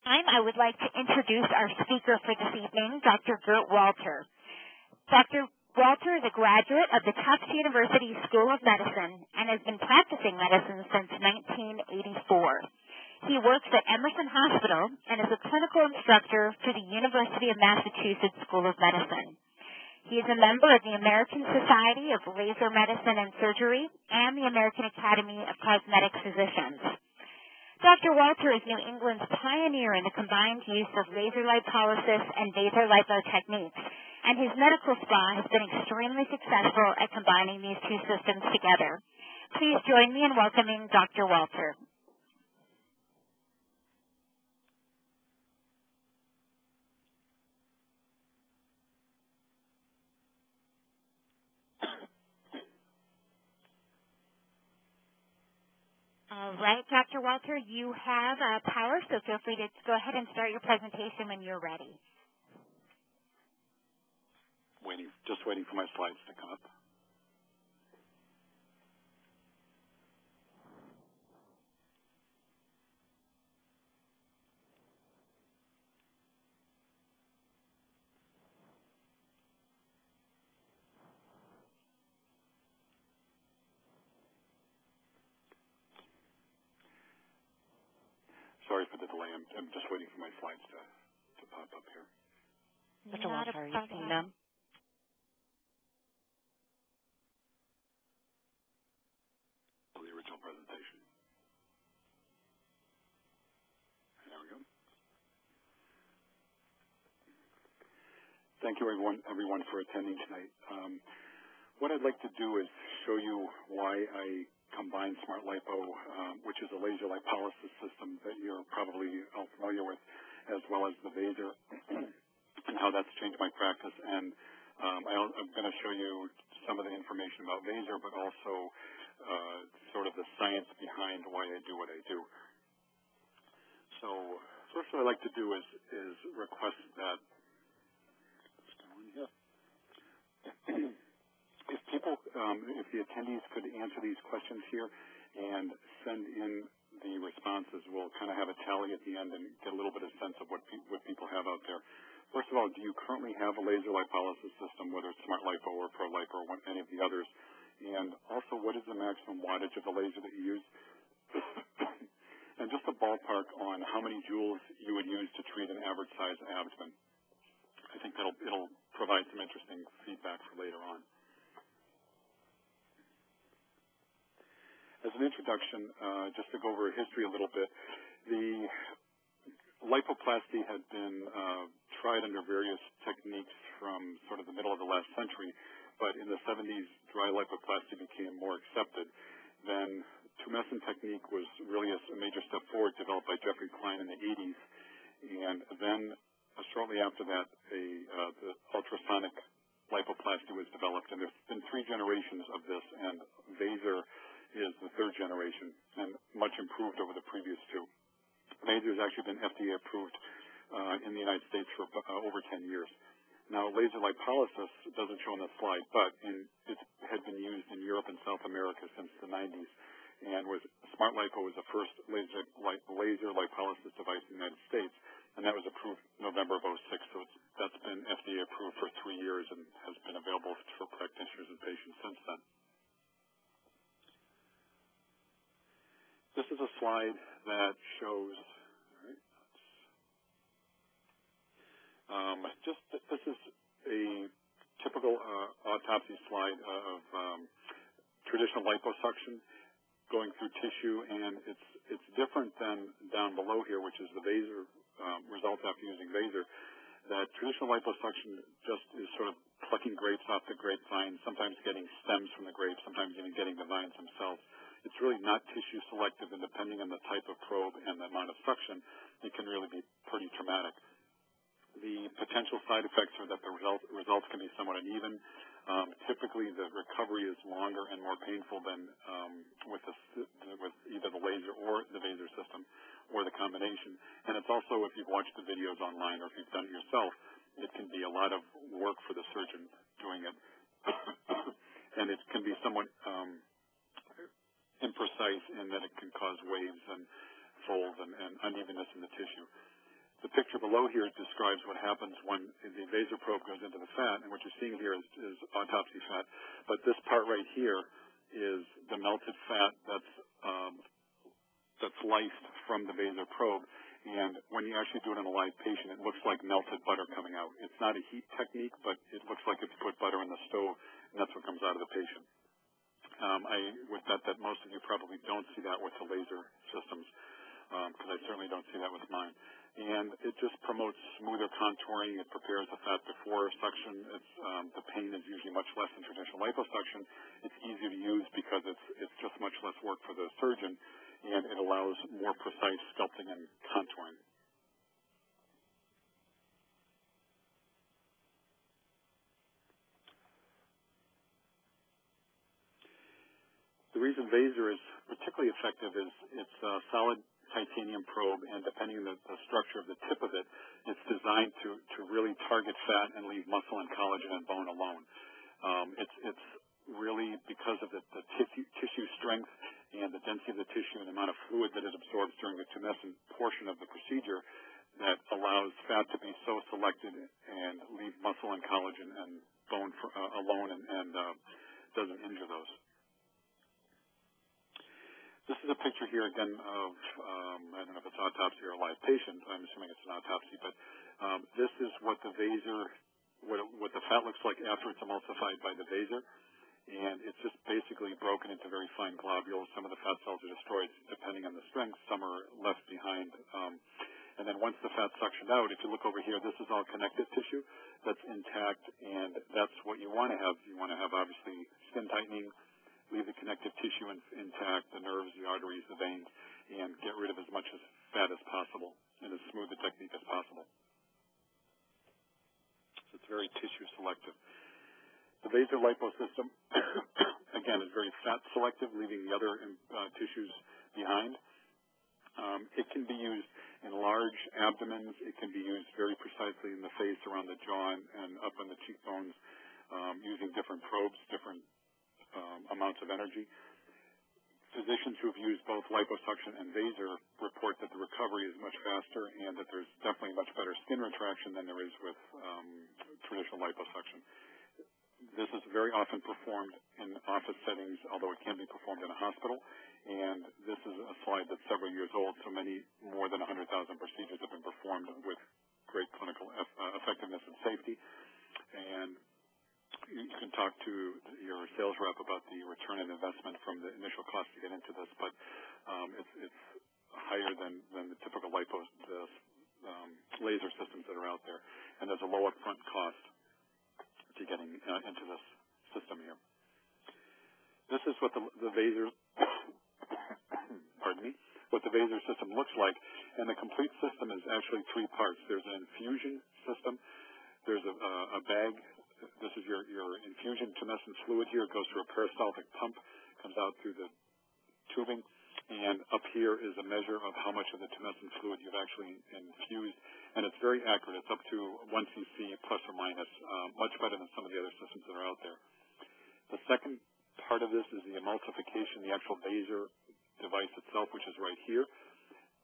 I would like to introduce our speaker for this evening, Dr. Gert Walter. Dr. Walter is a graduate of the Tufts University School of Medicine and has been practicing medicine since 1984. He works at Emerson Hospital and is a clinical instructor for the University of Massachusetts School of Medicine. He is a member of the American Society of Laser Medicine and Surgery and the American Academy of Cosmetic Physicians. Dr. Walter is New England's pioneer in the combined use of laser lipolysis and vaserlipo techniques, and his medical spa has been extremely successful at combining these two systems together. Please join me in welcoming Dr. Walter. All right, Dr. Walter, you have power, so feel free to go ahead and start your presentation when you're ready. Just waiting for my slides to come up. Sorry for the delay. I'm just waiting for my slides to pop up here. Dr. Walter, are you seeing them? The original presentation. There we go. Thank you, everyone for attending tonight. What I'd like to do is show you why I combine Smart Lipo, which is a laser lipolysis system that you're probably all familiar with, as well as the Vaser, and how that's changed my practice. And I'm going to show you some of the information about Vaser, but also sort of the science behind why I do what I do. So first what I'd like to do is request that if people, if the attendees could answer these questions here and send in the responses, we'll kind of have a tally at the end and get a little bit of sense of what people have out there. First of all, do you currently have a laser lipolysis system, whether it's Smart Lipo or Pro Lipo or any of the others? And also, what is the maximum wattage of the laser that you use? And just a ballpark on how many joules you would use to treat an average size abdomen. I think it'll provide some interesting feedback for later on. As an introduction, just to go over history a little bit, the lipoplasty had been tried under various techniques from sort of the middle of the last century, but in the 70s, dry lipoplasty became more accepted. Then tumescent technique was really a major step forward, developed by Jeffrey Klein in the 80s, and then shortly after that, the ultrasonic lipoplasty was developed, and there's been 3 generations of this, and Vaser is the 3rd generation and much improved over the previous 2. Vaser has actually been FDA approved in the United States for over 10 years. Now, laser lipolysis doesn't show on the slide, but it had been used in Europe and South America since the 90s, and Smart Lipo was the first laser lipolysis device in the United States, and that was approved November of 2006, so that's been FDA approved for 3 years and has been available for practitioners and patients since then. This is a slide that shows, this is a typical autopsy slide of traditional liposuction going through tissue, and it's different than down below here, which is the Vaser results after using Vaser. That traditional liposuction just is sort of plucking grapes off the grapevine, sometimes getting stems from the grapes, sometimes even getting the vines themselves. It's really not tissue selective, and depending on the type of probe and the amount of suction, it can really be pretty traumatic. The potential side effects are that the results can be somewhat uneven. Typically, the recovery is longer and more painful than with either the laser or the Vaser system or the combination. And it's also, if you've watched the videos online or if you've done it yourself, it can be a lot of work for the surgeon doing it. And it can be somewhat imprecise in that it can cause waves and folds and unevenness in the tissue. picture below here describes what happens when the vaser probe goes into the fat, and what you're seeing here is autopsy fat. But this part right here is the melted fat that's lysed from the vaser probe. And when you actually do it in a live patient, it looks like melted butter coming out. It's not a heat technique, but it looks like if you put butter in the stove, and that's what comes out of the patient. I would bet that most of you probably don't see that with the laser systems, because I certainly don't see that with mine. And it just promotes smoother contouring. It prepares the fat before suction. The pain is usually much less than traditional liposuction. It's easier to use because it's just much less work for the surgeon, and it allows more precise sculpting and contouring. The reason vaser is particularly effective is it's a solid titanium probe, and depending on the structure of the tip of it, it's designed to really target fat and leave muscle and collagen and bone alone. It's really because of the tissue strength and the density of the tissue and the amount of fluid that it absorbs during the tumescent portion of the procedure that allows fat to be so selected and leave muscle and collagen and bone alone and doesn't injure those. This is a picture here again of, I don't know if it's autopsy or a live patient. I'm assuming it's an autopsy, but this is what the vaser, what the fat looks like after it's emulsified by the vaser. And it's just basically broken into very fine globules. Some of the fat cells are destroyed depending on the strength. Some are left behind. And then once the fat's suctioned out, if you look over here, this is all connective tissue that's intact, and that's what you want to have. You want to have, obviously, skin tightening, leave the connective tissue intact, the nerves, the arteries, the veins, and get rid of as much fat as possible in as smooth a technique as possible. So it's very tissue selective. The vaserlipo system, again, is very fat selective, leaving the other tissues behind. It can be used in large abdomens. It can be used very precisely in the face, around the jaw, and up on the cheekbones, using different probes, different amounts of energy. Physicians who have used both liposuction and vaser report that the recovery is much faster and that there's definitely much better skin retraction than there is with traditional liposuction. This is very often performed in office settings, although it can be performed in a hospital. And this is a slide that's several years old, so more than 100,000 procedures have been performed with great clinical effectiveness and safety. And you can talk to your sales rep about the return on investment from the initial cost to get into this, but it's higher than the typical laser systems that are out there. And there's a low upfront cost to getting into this system here. This is what the vaser, what the vaser system looks like, and the complete system is actually three parts. There's an infusion system. There's a bag. This is your infusion tumescent fluid here. It goes through a peristaltic pump, comes out through the tubing, and up here is a measure of how much of the tumescent fluid you've actually infused, and it's very accurate. It's up to 1 cc plus or minus, much better than some of the other systems that are out there. The second part of this is the emulsification, the actual vaser device itself, which is right here.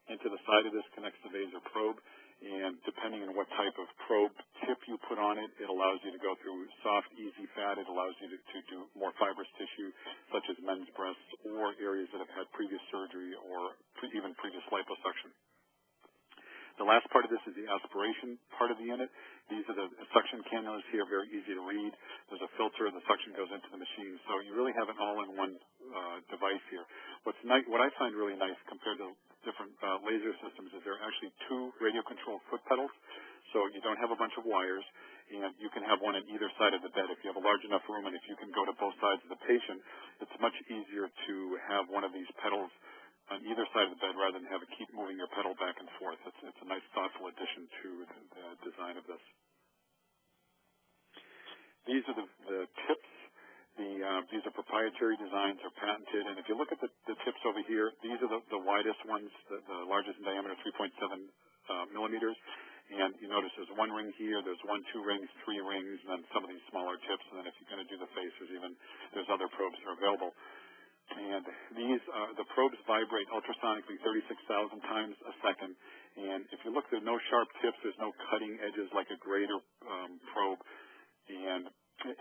Into the side of this connects the vaser probe, and depending on what type of probe tip you put on it, it allows you to go through soft, easy fat. It allows you to do more fibrous tissue, such as men's breasts or areas that have had previous surgery or even previous liposuction. The last part of this is the aspiration part of the unit. These are the suction cannulas here, very easy to read. There's a filter, the suction goes into the machine. So you really have an all-in-one device here. What I find really nice compared to different laser systems is there are actually two radio-controlled foot pedals. So you don't have a bunch of wires, and you can have one on either side of the bed. If you have a large enough room and if you can go to both sides of the patient, it's much easier to have one of these pedals on either side of the bed rather than have to keep moving your pedal back and forth. It's a nice, thoughtful addition to the design of this. These are the tips. These are proprietary designs, are patented, and if you look at the tips over here, these are the widest ones, the largest in diameter, 3.7 millimeters, and you notice there's one ring here, there's 1, 2 rings, 3 rings, and then some of these smaller tips, and then if you're going to do the face, there's other probes that are available. And the probes vibrate ultrasonically 36,000 times a second, And if you look, there's no sharp tips, there's no cutting edges like a greater probe, and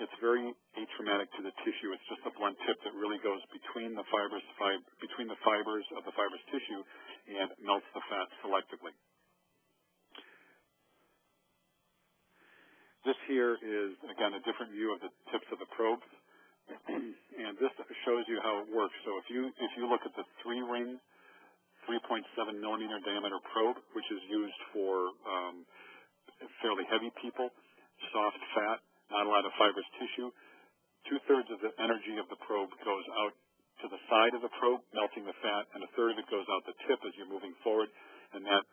it's very atraumatic to the tissue. It's just a blunt tip that really goes between the fibers of the fibrous tissue and melts the fat selectively. This here is, again, a different view of the tips of the probes, and this shows you how it works. So if you look at the 3-ring, 3.7 millimeter diameter probe, which is used for fairly heavy people, soft fat, not a lot of fibrous tissue, 2/3 of the energy of the probe goes out to the side of the probe, melting the fat, and 1/3 of it goes out the tip as you're moving forward, and that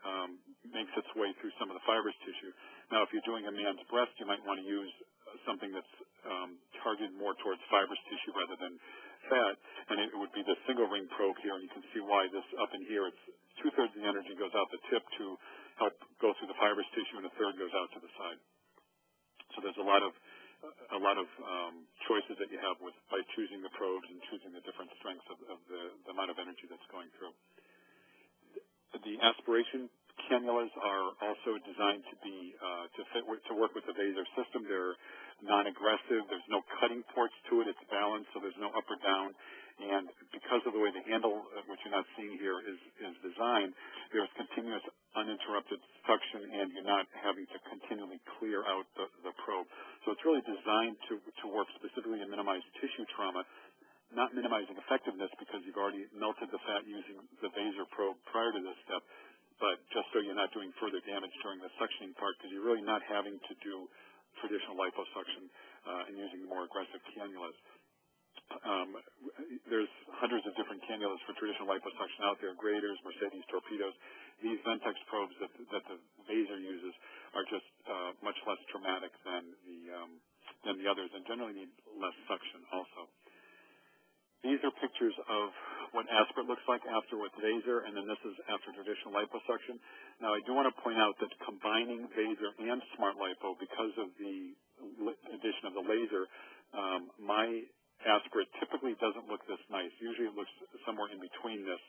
makes its way through some of the fibrous tissue. Now, if you're doing a man's breast, you might want to use something that's targeted more towards fibrous tissue rather than fat, and it would be the single-ring probe here, and you can see why this up in here, it's 2/3 of the energy goes out the tip to help go through the fibrous tissue, and 1/3 goes out to the side. So there's a lot of choices that you have by choosing the probes and choosing the different strengths of the amount of energy that's going through. The aspiration cannulas are also designed to be to work with the vaser system. They're non-aggressive. There's no cutting ports to it. It's balanced, so there's no up or down. And because of the way the handle, which you're not seeing here, is designed, there's continuous uninterrupted suction, and you're not having to continually clear out the probe. So it's really designed to work specifically to minimize tissue trauma, not minimizing effectiveness because you've already melted the fat using the vaser probe prior to this step, but just so you're not doing further damage during the suctioning part, because you're really not having to do traditional liposuction and using more aggressive cannulas. There's hundreds of different cannulas for traditional liposuction out there, graders, Mercedes, torpedoes. These Ventex probes that the vaser uses are just much less traumatic than the others, and generally need less suction also. These are pictures of what aspirate looks like after with vaser, and then this is after traditional liposuction. Now, I do want to point out that combining vaser and smart lipo, because of the addition of the laser, my aspirate typically doesn't look this nice. Usually it looks somewhere in between this,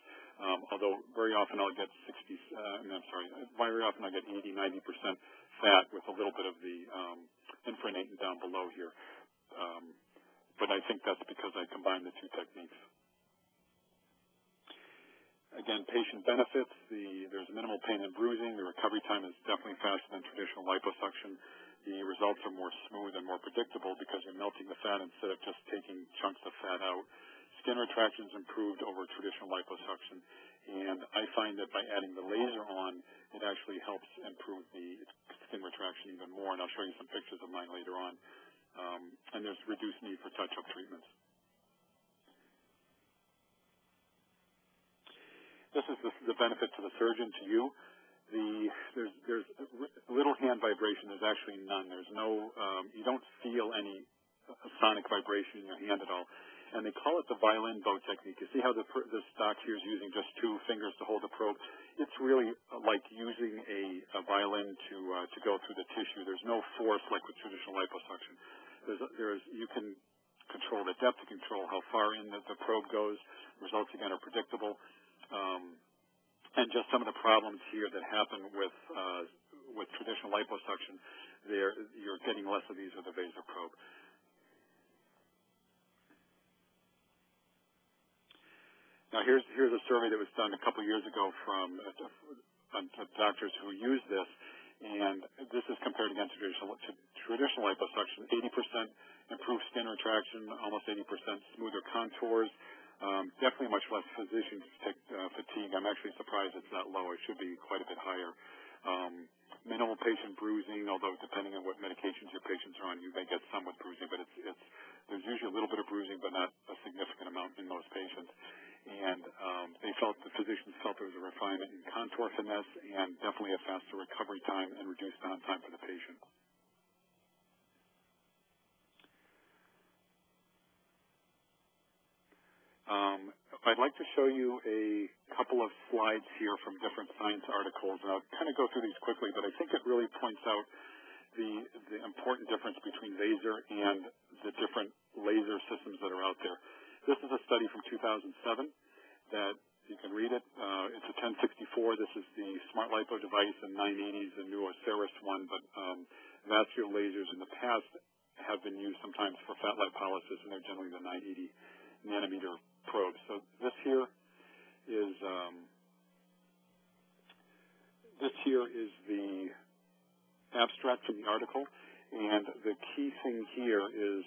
although very often I'll get very often I get 80-90% fat with a little bit of the infranatant down below here. But I think that's because I combine the two techniques. Again, patient benefits. There's minimal pain and bruising. The recovery time is definitely faster than traditional liposuction. The results are more smooth and more predictable because you're melting the fat instead of just taking chunks of fat out. Skin retraction is improved over traditional liposuction. And I find that by adding the laser on, it actually helps improve the skin retraction even more. And I'll show you some pictures of mine later on. And there's reduced need for touch-up treatments. This is the benefit to the surgeon, to you. There's little hand vibration. There's actually none. There's no, you don't feel any sonic vibration in your hand at all. And they call it the violin bow technique. You see how this doc here is using just 2 fingers to hold the probe? It's really like using a violin to go through the tissue. There's no force like with traditional liposuction. You can control the depth, you can control how far in the probe goes. Results, again, are predictable. And just some of the problems here that happen with traditional liposuction, you're getting less of these with a vaser probe. Now, here's a survey that was done a couple years ago from doctors who use this, and this is compared against traditional liposuction. 80% improved skin retraction, almost 80% smoother contours. Definitely much less physician fatigue. I'm actually surprised it's that low. It should be quite a bit higher. Minimal patient bruising, although depending on what medications your patients are on, you may get some with bruising, but there's usually a little bit of bruising, but not a significant amount in most patients. And the physicians felt there was a refinement in contour finesse and definitely a faster recovery time and reduced downtime for the patient. I'd like to show you a couple of slides here from different science articles, and I'll kind of go through these quickly, but I think it really points out the important difference between vaser and the different laser systems that are out there. This is a study from 2007 that You can read it. It's a 1064. This is the Smart Lipo device, and 980 is the new Osiris one, but vascular lasers in the past have been used sometimes for fat lipolysis, and they're generally the 980 nanometer probes. So this here is the abstract from the article, and the key thing here is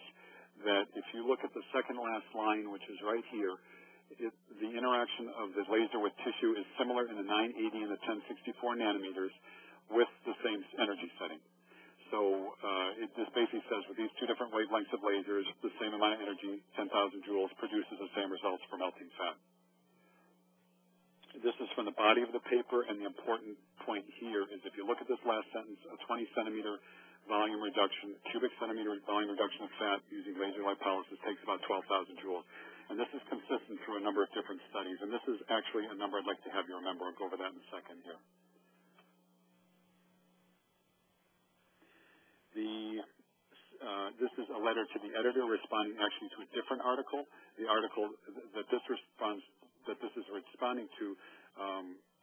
that if you look at the second last line, which is right here, the interaction of the laser with tissue is similar in the 980 and the 1064 nanometers with the same energy setting. So this basically says with these two different wavelengths of lasers, the same amount of energy, 10,000 joules, produces the same results for melting fat. This is from the body of the paper, and the important point here is if you look at this last sentence, a 20 centimeter volume reduction, cubic centimeter volume reduction of fat using laser lipolysis takes about 12,000 joules. And this is consistent through a number of different studies. And this is actually a number I'd like to have you remember. I'll go over that in a second here. This is a letter to the editor responding actually to a different article. The article that this is responding to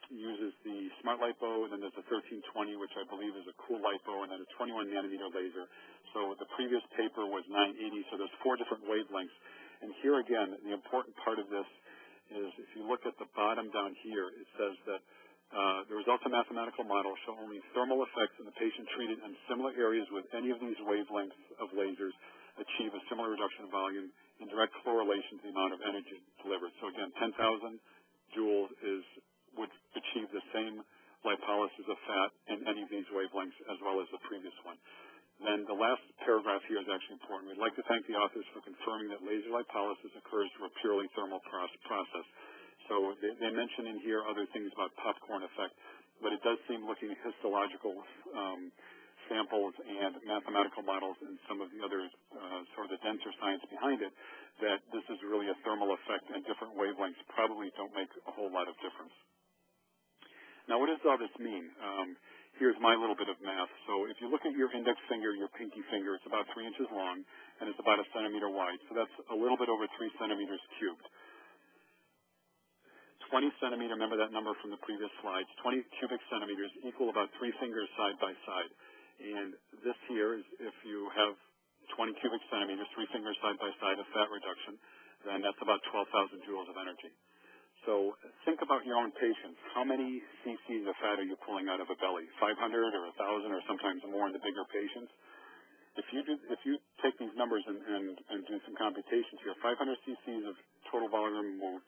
uses the Smart Lipo, and then there's a 1320, which I believe is a cool lipo, and then a 21 nanometer laser. So the previous paper was 980, so there's 4 different wavelengths. And here again, the important part of this is if you look at the bottom down here, it says that the results of mathematical models show only thermal effects in the patient treated in similar areas with any of these wavelengths of lasers achieve a similar reduction of volume in direct correlation to the amount of energy delivered. So again, 10,000 joules would achieve the same lipolysis of fat in any of these wavelengths as well as the previous one. Then the last paragraph here is actually important. We'd like to thank the authors for confirming that laser lipolysis occurs through a purely thermal process. So they mention in here other things about popcorn effect, but it does seem, looking at histological samples and mathematical models and some of the other sort of the denser science behind it, that this is really a thermal effect, and different wavelengths probably don't make a whole lot of difference. Now, what does all this mean? Here's my little bit of math. So if you look at your index finger, your pinky finger, it's about 3 inches long, and it's about 1 centimeter wide. So that's a little bit over 3 centimeters cubed. 20 centimeter, remember that number from the previous slides, 20 cubic centimeters equal about 3 fingers side by side. And this here is if you have 20 cubic centimeters, 3 fingers side by side of fat reduction, then that's about 12,000 joules of energy. So think about your own patients. How many cc's of fat are you pulling out of a belly? 500 or 1,000 or sometimes more in the bigger patients? If you take these numbers and do some computations here, 500 cc's of total volume removed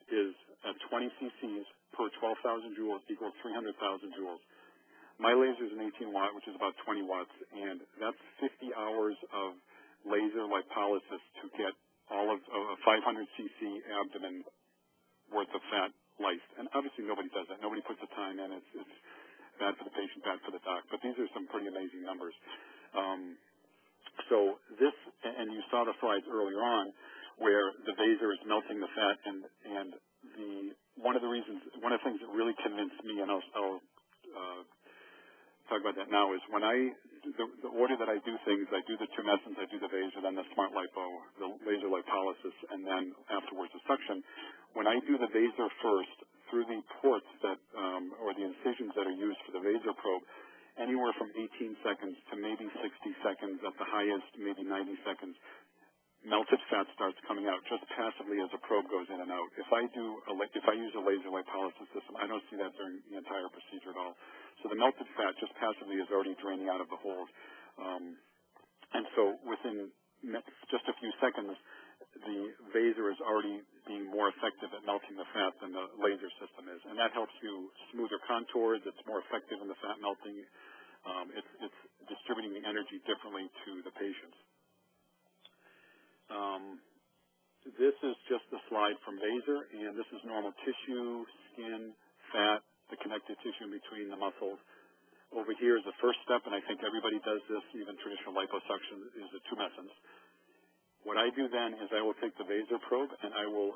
is at 20 cc's per 12,000 joules equals 300,000 joules. My laser is an 18 watt, which is about 20 watts, and that's 50 hours of laser lipolysis to get all of a 500 cc abdomen worth of fat lysed. And obviously nobody does that. Nobody puts the time in. It's bad for the patient, bad for the doc. But these are some pretty amazing numbers. So this, and you saw the slides earlier on, where the vaser is melting the fat, and one of the things that really convinced me, and I'll talk about that now, is when the order that I do things, I do the tumescence, I do the vaser, then the Smart Lipo, the laser lipolysis, and then afterwards the suction. When I do the vaser first, through the ports that, or the incisions that are used for the vaser probe, anywhere from 18 seconds to maybe 60 seconds, at the highest, maybe 90 seconds, melted fat starts coming out just passively as the probe goes in and out. If I use a laser lipolysis system, I don't see that during the entire procedure at all. So the melted fat just passively is already draining out of the holes. And so within just a few seconds, the vaser is already being more effective at melting the fat than the laser system is. And that helps you smoother contours. It's more effective in the fat melting. It's distributing the energy differently to the patients. This is just the slide from vaser, and this is normal tissue, skin, fat, the connective tissue in between the muscles. Over here is the first step, and I think everybody does this, even traditional liposuction, is the tumescence. What I do then is I will take the vaser probe, and I will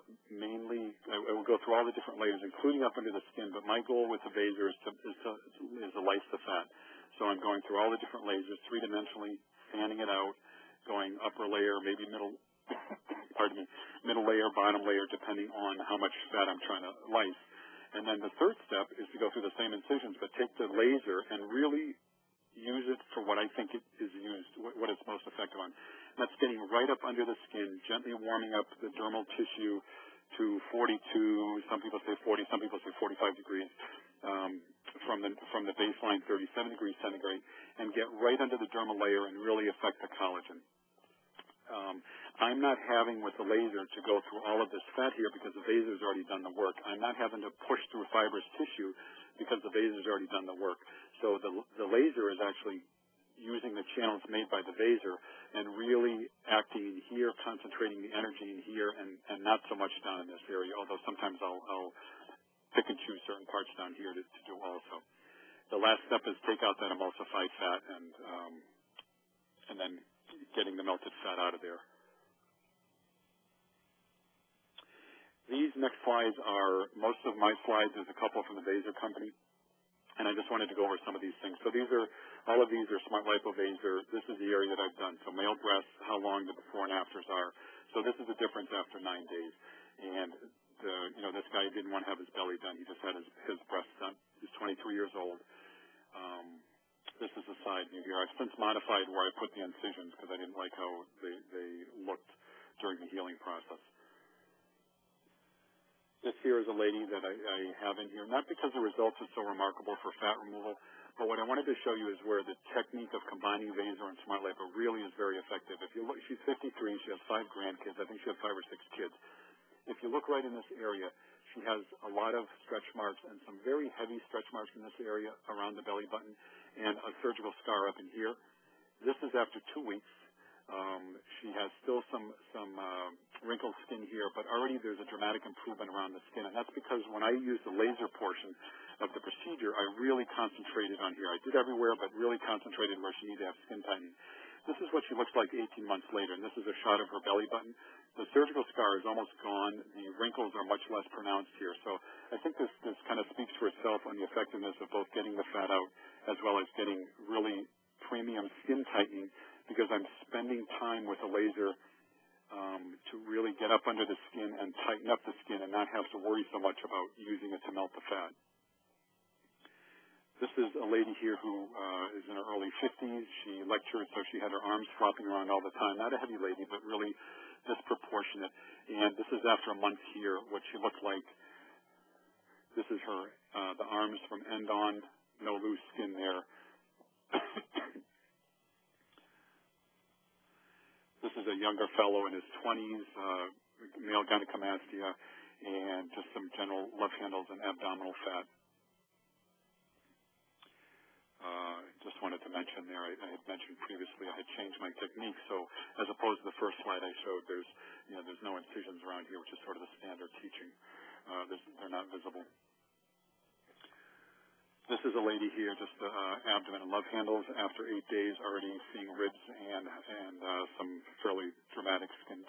go through all the different layers, including up under the skin, but my goal with the vaser is to lyse the fat. So I'm going through all the different lasers, three-dimensionally, fanning it out, going upper layer, maybe middle middle layer, bottom layer, depending on how much fat I'm trying to lyse. And then the third step is to go through the same incisions, but take the laser and really use it for what I think it is used, what it's most effective on. That's getting right up under the skin, gently warming up the dermal tissue to 42, some people say 40, some people say 45 degrees, from the baseline 37 degrees centigrade, and get right under the dermal layer and really affect the collagen. I'm not having with the laser to go through all of this fat here because the vasor's already done the work. I'm not having to push through fibrous tissue because the vasor's already done the work. So the laser is actually using the channels made by the vasor and really acting in here, concentrating the energy in here, and not so much down in this area, although sometimes I'll pick and choose certain parts down here to do also. The last step is take out that emulsified fat and then getting the melted fat out of there. These next slides are most of my slides. There's a couple from the Vaser company, and I just wanted to go over some of these things. So all of these are Smart Lipo Vaser. This is the area that I've done. So male breasts, how long the before and afters are. So this is the difference after 9 days. And this guy didn't want to have his belly done. He just had his breasts done. He's 23 years old. This is the side view here. I've since modified where I put the incisions because I didn't like how they looked during the healing process. This here is a lady that I have in here, not because the results are so remarkable for fat removal, but what I wanted to show you is where the technique of combining Vaser and Smart Lipo really is very effective. If you look, she's 53, she has 5 grandkids. I think she has 5 or 6 kids. If you look right in this area, she has a lot of stretch marks and some very heavy stretch marks in this area around the belly button and a surgical scar up in here. This is after 2 weeks. She has still some wrinkled skin here, but already there's a dramatic improvement around the skin, and that's because when I used the laser portion of the procedure, I really concentrated on here. I did everywhere, but really concentrated where she needed to have skin tightening. This is what she looks like 18 months later, and this is a shot of her belly button. The surgical scar is almost gone. The wrinkles are much less pronounced here. So I think this kind of speaks for itself on the effectiveness of both getting the fat out as well as getting really premium skin tightening, because I'm spending time with the laser to really get up under the skin and tighten up the skin and not have to worry so much about using it to melt the fat. This is a lady here who is in her early 50s. She lectured, so she had her arms flopping around all the time. Not a heavy lady, but really disproportionate. And this is after a month here, what she looked like. This is her, the arms from end on, no loose skin there. This is a younger fellow in his 20s, male gynecomastia, and just some general love handles and abdominal fat. Just wanted to mention there, I had mentioned previously I had changed my technique, so as opposed to the first slide I showed, there's no incisions around here, which is sort of the standard teaching. They're not visible. This is a lady here, just abdomen and love handles. After 8 days, already seeing ribs and some fairly dramatic skin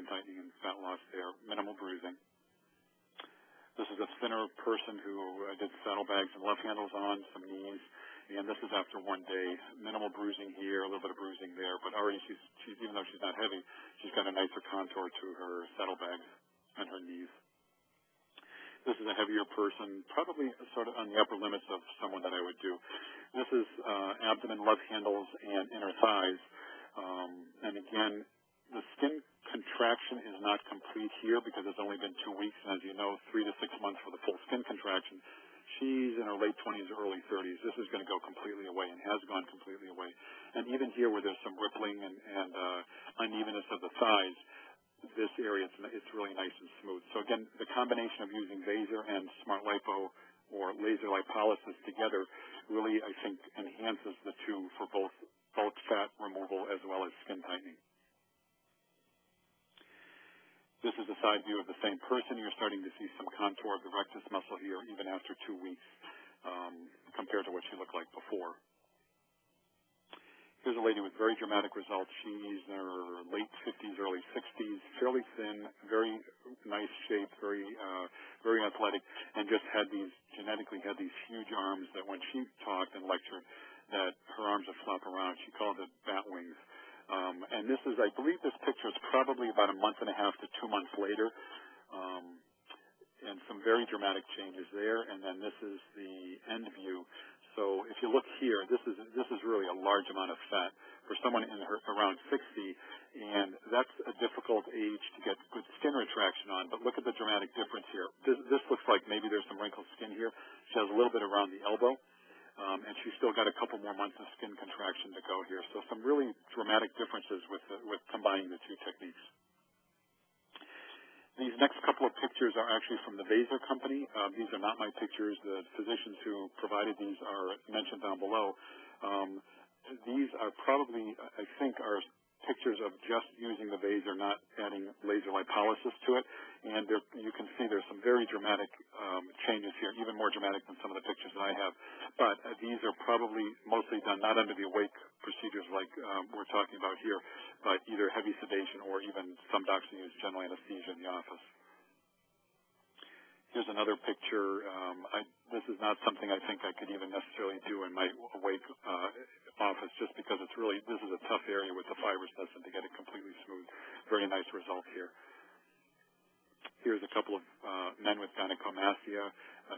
tightening and fat loss there. Minimal bruising. This is a thinner person who I did saddlebags and love handles on, some knees. And this is after 1 day. Minimal bruising here, a little bit of bruising there, but already she's even though she's not heavy, she's got a nicer contour to her saddlebags and her knees. This is a heavier person, probably sort of on the upper limits of someone that I would do. This is abdomen, love handles, and inner thighs. And again, the skin contraction is not complete here because it's only been 2 weeks, and as you know, 3 to 6 months for the full skin contraction. She's in her late 20s or early 30s. This is going to go completely away and has gone completely away. And even here where there's some rippling and unevenness of the thighs, this area, it's really nice and smooth. So again, the combination of using Vaser and Smart Lipo or laser lipolysis together really, I think, enhances the two for both fat removal as well as skin tightening. This is a side view of the same person. You're starting to see some contour of the rectus muscle here even after 2 weeks compared to what she looked like before. Here's a lady with very dramatic results. She's in her late 50s, early 60s, fairly thin, very nice shape, very athletic, and just genetically had these huge arms that when she talked and lectured, that her arms would flop around. She called it bat wings. And this is, I believe this picture is probably about a month and a half to 2 months later. And some very dramatic changes there. And then this is the end view. So if you look here, this is really a large amount of fat for someone around 60, and that's a difficult age to get good skin retraction on. But look at the dramatic difference here. This looks like maybe there's some wrinkled skin here. She has a little bit around the elbow, and she's still got a couple more months of skin contraction to go here. So some really dramatic differences with combining the two techniques. These next couple of pictures are actually from the Vaser company. These are not my pictures. The physicians who provided these are mentioned down below. These are probably, I think, are pictures of just using the Vaser, not adding laser lipolysis to it. And you can see there's some very dramatic changes here, even more dramatic than some of the pictures that I have. But these are probably mostly done not under the awake procedures like we're talking about here, but either heavy sedation or even some docs use general anesthesia in the office. Here's another picture. This is not something I think I could even necessarily do in my awake office, just because this is a tough area with the fibrousness, and to get it completely smooth. Very nice result here. Here's a couple of men with gynecomastia.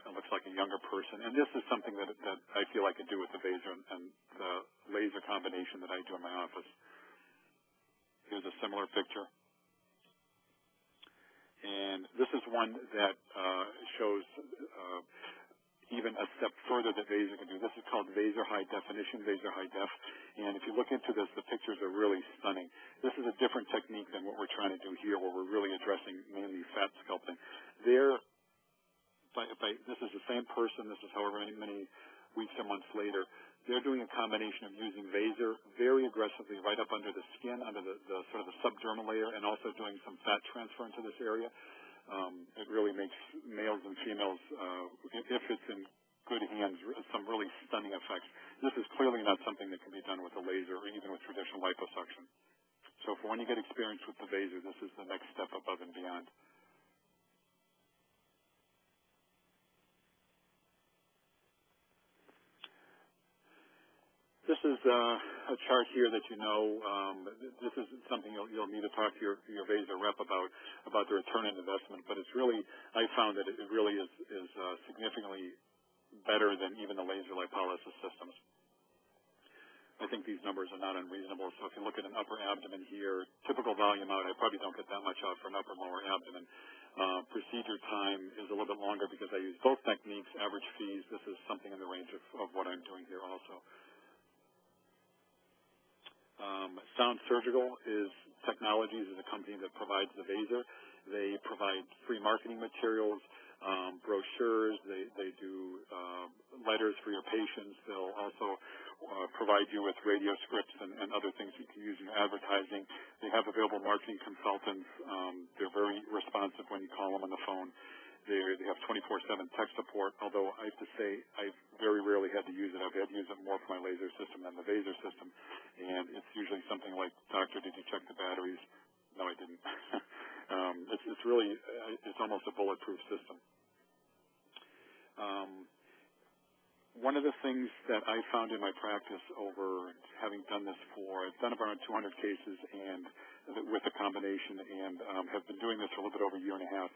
It looks like a younger person. And this is something that I feel I could do with the Vaser and the laser combination that I do in my office. Here's a similar picture. And this is one that shows even a step further that Vaser can do. This is called Vaser High Definition, Vaser High Def. And if you look into this, the pictures are really stunning. This is a different technique than what we're trying to do here, where we're really addressing mainly fat sculpting. This is the same person. This is however many weeks or months later. They're doing a combination of using Vaser very aggressively right up under the skin, under the sort of the subdermal layer, and also doing some fat transfer into this area. It really makes males and females, if it's in good hands, some really stunning effects. This is clearly not something that can be done with a laser or even with traditional liposuction. So for when you get experience with the Vaser, this is the next step above and beyond. This is a chart here that you know. This is something you'll need to talk to your Vaser rep about the return on investment. But it's really, I found that it really is significantly better than even the laser lipolysis systems. I think these numbers are not unreasonable. So if you look at an upper abdomen here, typical volume out, I probably don't get that much out for an upper and lower abdomen. Procedure time is a little bit longer because I use both techniques. Average fees, this is something in the range of what I'm doing here also. Sound Surgical Technologies is a company that provides the Vaser. They provide free marketing materials, brochures. They do letters for your patients. They'll also provide you with radio scripts and other things you can use in advertising. They have available marketing consultants. They're very responsive when you call them on the phone. They have 24/7 tech support, although I have to say I've very rarely had to use it. I've had to use it more for my laser system than the Vaser system. And it's usually something like, "Doctor, did you check the batteries?" "No, I didn't." It's really, it's almost a bulletproof system. One of the things that I found in my practice over having done this I've done around 200 cases and with a combination, and have been doing this for a little bit over a year and a half.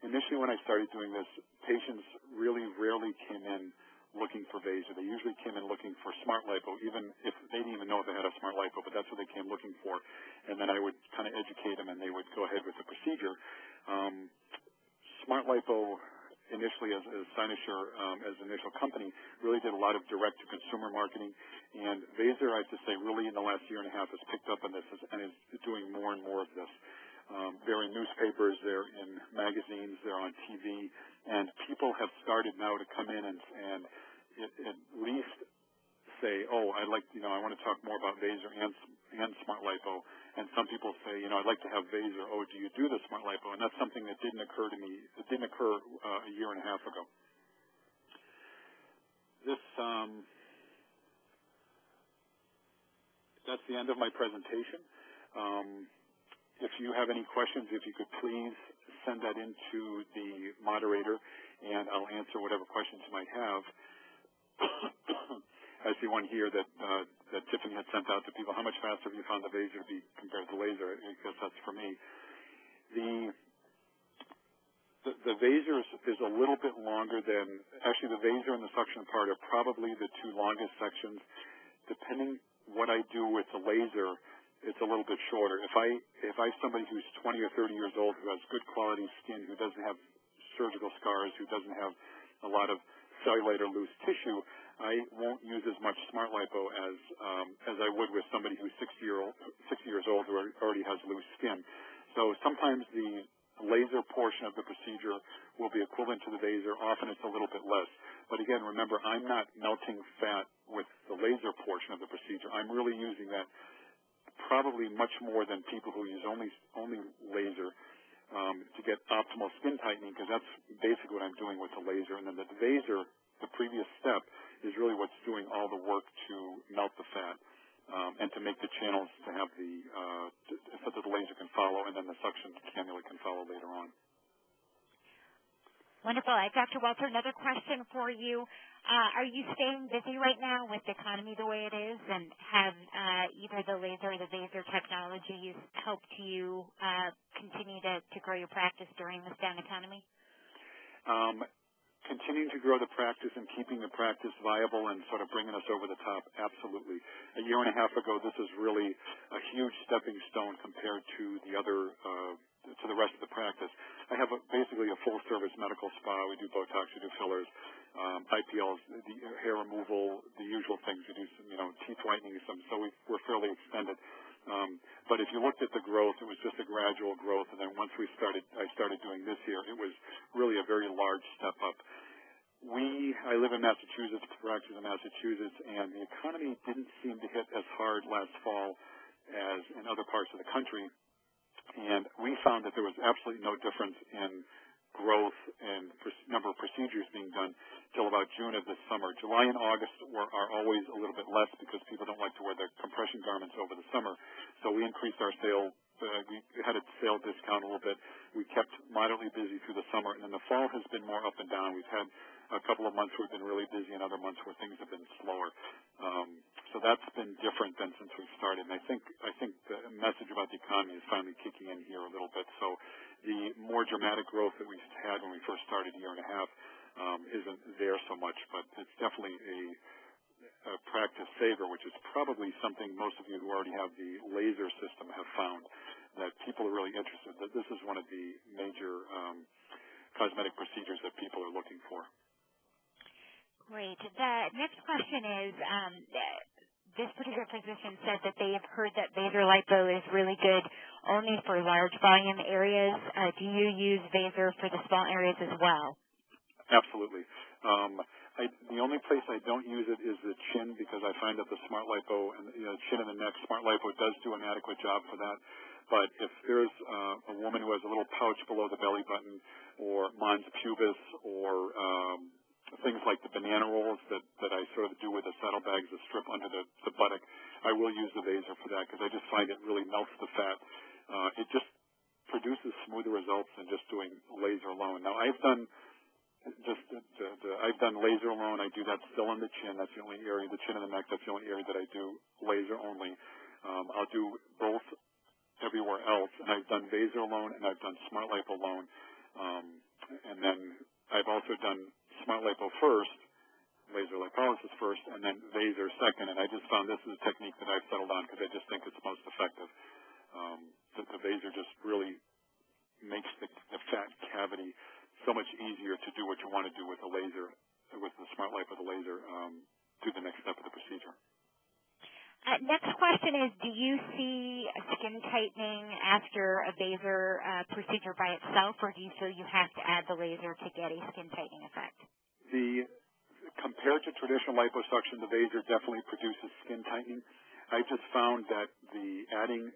Initially, when I started doing this, patients really rarely came in looking for Vaser. They usually came in looking for smart lipo, even if they didn't even know if they had a smart lipo, but that's what they came looking for. And then I would kind of educate them, and they would go ahead with the procedure. Smart lipo, initially as Cynosure, as an initial company, really did a lot of direct-to-consumer marketing. And Vaser, I have to say, really in the last year and a half has picked up on this and is doing more and more of this. They're in newspapers, they're in magazines, they're on TV, and people have started now to come in and at least say, "Oh, I want to talk more about Vaser and smart lipo." And some people say, "I'd like to have Vaser. Oh, do you do the smart lipo?" And that's something that didn't occur to me. It didn't occur a year and a half ago. That's the end of my presentation. If you have any questions, if you could please send that into the moderator, and I'll answer whatever questions you might have. I see one here that Tiffany had sent out to people. How much faster have you found the vaser to be compared to the laser? I guess that's for me. The vaser is a little bit longer than, actually the vaser and the suction part are probably the two longest sections. Depending what I do with the laser, it's a little bit shorter. If I have somebody who's 20 or 30 years old who has good quality skin, who doesn't have surgical scars, who doesn't have a lot of cellulite or loose tissue, I won't use as much smart lipo as I would with somebody who's 60 years old who already has loose skin. So sometimes the laser portion of the procedure will be equivalent to the vaser. Often it's a little bit less. But again, remember, I'm not melting fat with the laser portion of the procedure. I'm really using that probably much more than people who use only laser to get optimal skin tightening, because that's basically what I'm doing with the laser. And then the vaser, the previous step, is really what's doing all the work to melt the fat and to make the channels to have so that the laser can follow, and then the suction cannula can follow later on. Wonderful. Dr. Welter, another question for you. Are you staying busy right now with the economy the way it is, and have either the laser or the vaser technologies helped you continue to grow your practice during this down economy? Continuing to grow the practice and keeping the practice viable and sort of bringing us over the top, absolutely. A year and a half ago, this was really a huge stepping stone compared to the other, to the rest of the practice. I have basically a full-service medical spa. We do Botox, we do fillers, IPLs, the hair removal, the usual things. We do some, teeth whitening, so we're fairly extended. But if you looked at the growth, it was just a gradual growth, and then once I started doing this here, it was really a very large step up. I live in Massachusetts, practice in Massachusetts, and the economy didn't seem to hit as hard last fall as in other parts of the country, and we found that there was absolutely no difference in growth and number of procedures being done till about June of this summer. July and August are always a little bit less because people don't like to wear their compression garments over the summer. So we increased our sale. We had a sale discount a little bit. We kept moderately busy through the summer, and then the fall has been more up and down. We've had a couple of months where we've been really busy and other months where things have been slower. So that's been different than since we started. And I think the message about the economy is finally kicking in here a little bit. So the more dramatic growth that we had when we first started a year and a half isn't there so much, but it's definitely a practice saver, which is probably something most of you who already have the laser system have found, that people are really interested, that this is one of the major cosmetic procedures that people are looking for. Great. The next question is, this particular physician said that they have heard that vaserlipo is really good only for large volume areas. Do you use vaser for the small areas as well? Absolutely. The only place I don't use it is the chin, because I find that the smart lipo and chin and the neck, smart lipo does do an adequate job for that. But if there's a woman who has a little pouch below the belly button, or mons pubis, or things like the banana rolls that I sort of do with the saddlebags, the strip under the buttock, I will use the vaser for that, because I just find it really melts the fat. It just produces smoother results than just doing laser alone. Now, I've done laser alone. I do that still in the chin. That's the only area, the chin and the neck. That's the only area that I do laser only. I'll do both everywhere else, and I've done vaser alone, and I've done smart lipo alone, and then I've also done smart lipo first, laser lipolysis first, and then vaser second. And I just found this is a technique that I've settled on because I just think it's most effective. The vaser just really makes the fat cavity so much easier to do what you want to do with the laser, with the smart lipo, the laser, to the next step of the procedure. Next question is, do you see a skin tightening after a vaser procedure by itself, or do you feel you have to add the laser to get a skin tightening effect? Compared to traditional liposuction, the vaser definitely produces skin tightening. I just found that adding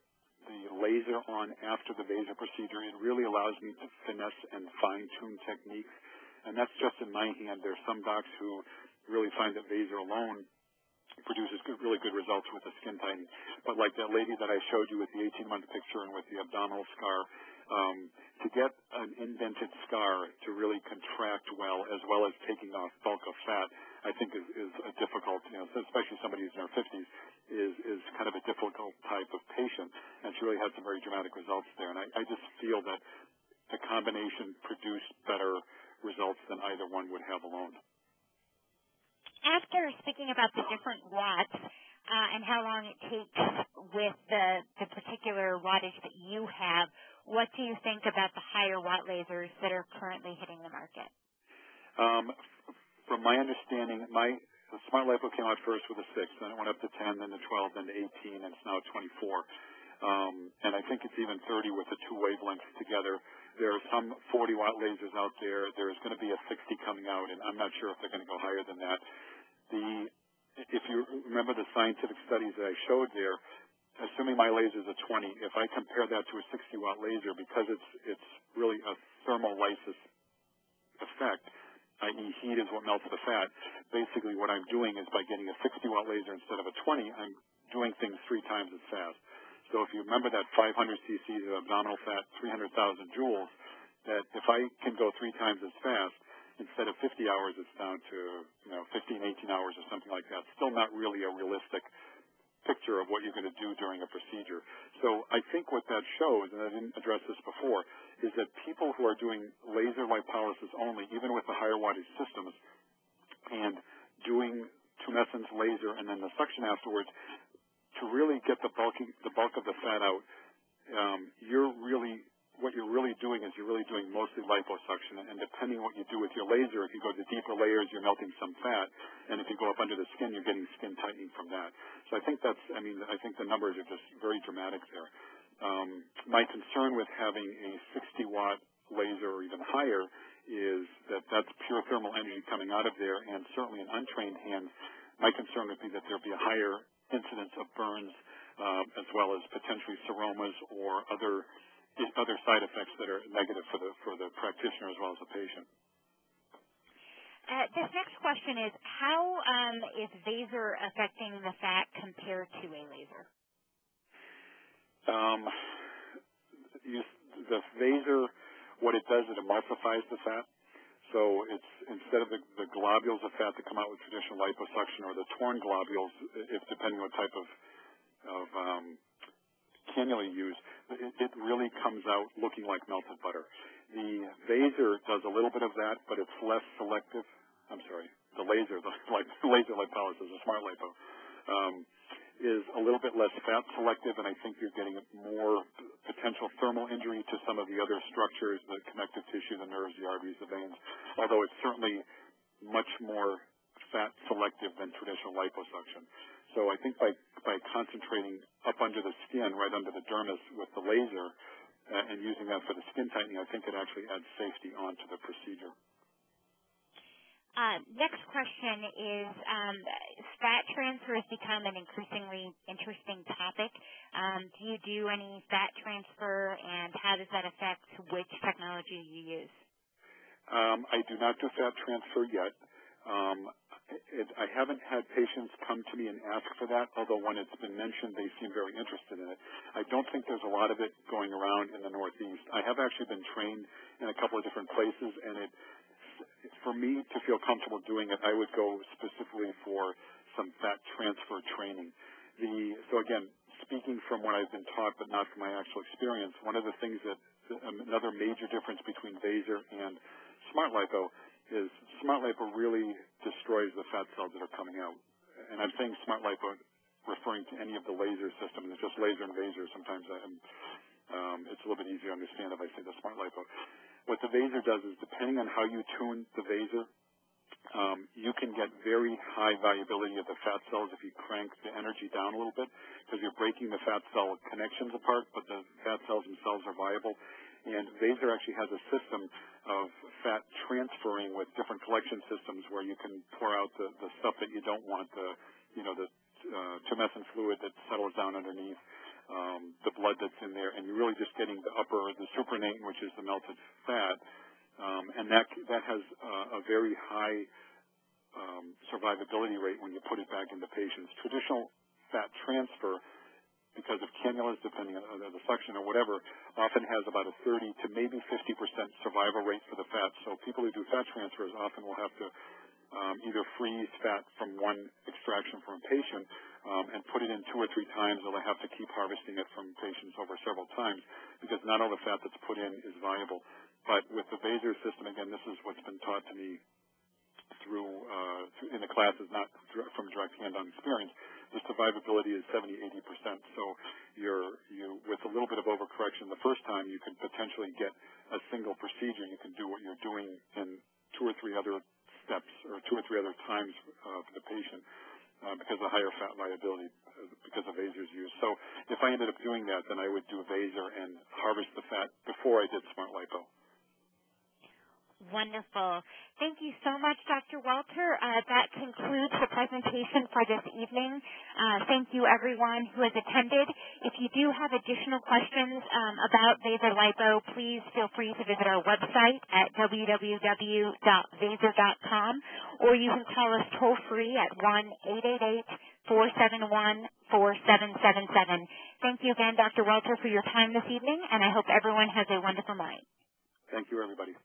the laser on after the vaser procedure, it really allows me to finesse and fine-tune techniques, and that's just in my hand. There's some docs who really find that vaser alone produces really good results with the skin tightening. But like that lady that I showed you with the 18-month picture and with the abdominal scar, to get an indented scar to really contract well as taking off bulk of fat, I think is a difficult, especially somebody who's in their 50s, is kind of a difficult type of patient. And she really had some very dramatic results there. And I just feel that the combination produced better results than either one would have alone. After speaking about the different watts and how long it takes with the particular wattage that you have, what do you think about the higher watt lasers that are currently hitting the market? From my understanding, the Smart Lipo came out first with a 6, then it went up to 10, then to 12, then to 18, and it's now 24. And I think it's even 30 with the two wavelengths together. There are some 40-watt lasers out there. There's going to be a 60 coming out, and I'm not sure if they're going to go higher than that. If you remember the scientific studies that I showed there, assuming my laser is a 20, if I compare that to a 60-watt laser, because it's really a thermolysis effect, i.e. heat is what melts the fat, basically what I'm doing is by getting a 60-watt laser instead of a 20, I'm doing things 3 times as fast. So if you remember that 500 cc's of abdominal fat, 300,000 joules, that if I can go 3 times as fast, instead of 50 hours, it's down to 15, 18 hours or something like that. Still not really a realistic picture of what you're going to do during a procedure. So I think what that shows, and I didn't address this before, is that people who are doing laser lipolysis only, even with the higher wattage systems, and doing tumescence laser and then the suction afterwards, to really get the bulk of the fat out, what you're really doing is you're really doing mostly liposuction. And depending on what you do with your laser, if you go to deeper layers, you're melting some fat, and if you go up under the skin, you're getting skin tightening from that. So I think I think the numbers are just very dramatic there. My concern with having a 60-watt laser or even higher is that that's pure thermal energy coming out of there, and certainly in untrained hands, my concern would be that there'd be a higher incidence of burns, as well as potentially seromas or other side effects that are negative for the practitioner as well as the patient. This next question is, how is vaser affecting the fat compared to a laser? The vaser, what it does, it emulsifies the fat. So it's instead of the globules of fat that come out with traditional liposuction or the torn globules, if depending on what type of cannula you use, it really comes out looking like melted butter. The vaser does a little bit of that, but it's less selective. I'm sorry, the laser lipolysis, the Smart Lipo, is a little bit less fat selective, and I think you're getting more potential thermal injury to some of the other structures, the connective tissue, the nerves, the arteries, the veins, although it's certainly much more fat selective than traditional liposuction. So I think by concentrating up under the skin, right under the dermis with the laser, and using that for the skin tightening, I think it actually adds safety onto the procedure. Next question is, fat transfer has become an increasingly interesting topic. Do you do any fat transfer, and how does that affect which technology you use? I do not do fat transfer yet. I haven't had patients come to me and ask for that, although when it's been mentioned, they seem very interested in it. I don't think there's a lot of it going around in the Northeast. I have actually been trained in a couple of different places, and for me to feel comfortable doing it, I would go specifically for some fat transfer training. So again, speaking from what I've been taught, but not from my actual experience, one of the things another major difference between vaser and Smart Lipo is Smart Lipo really destroys the fat cells that are coming out. And I'm saying Smart Lipo referring to any of the laser systems. It's just laser and vaser. Sometimes it's a little bit easier to understand if I say the Smart Lipo. What the vaser does is, depending on how you tune the vaser, you can get very high viability of the fat cells if you crank the energy down a little bit, because you're breaking the fat cell connections apart, but the fat cells themselves are viable. And vaser actually has a system of fat transferring with different collection systems where you can pour out the stuff that you don't want, the tumescent fluid that settles down underneath, the blood that's in there, and you're really just getting the supernatant, which is the melted fat, and that has a very high survivability rate when you put it back into patients. Traditional fat transfer, because of cannulas, depending on the suction or whatever, often has about a 30 to maybe 50% survival rate for the fat. So people who do fat transfers often will have to either freeze fat from one extraction from a patient and put it in 2 or 3 times, or I have to keep harvesting it from patients over several times because not all the fat that's put in is viable. But with the Vaser system, again, this is what's been taught to me through in the classes, not from direct hand-on experience. The survivability is 70-80%. So you with a little bit of overcorrection the first time, you can potentially get a single procedure. You can do what you're doing in 2 or 3 other steps or 2 or 3 other times for the patient because of higher fat viability because of Vaser's use. So if I ended up doing that, then I would do Vaser and harvest the fat before I did Smart Lipo. Wonderful. Thank you so much, Dr. Walter. That concludes the presentation for this evening. Thank you, everyone who has attended. If you do have additional questions about vaserlipo, please feel free to visit our website at www.vaser.com, or you can call us toll-free at 1-888-471-4777. Thank you again, Dr. Walter, for your time this evening, and I hope everyone has a wonderful night. Thank you, everybody.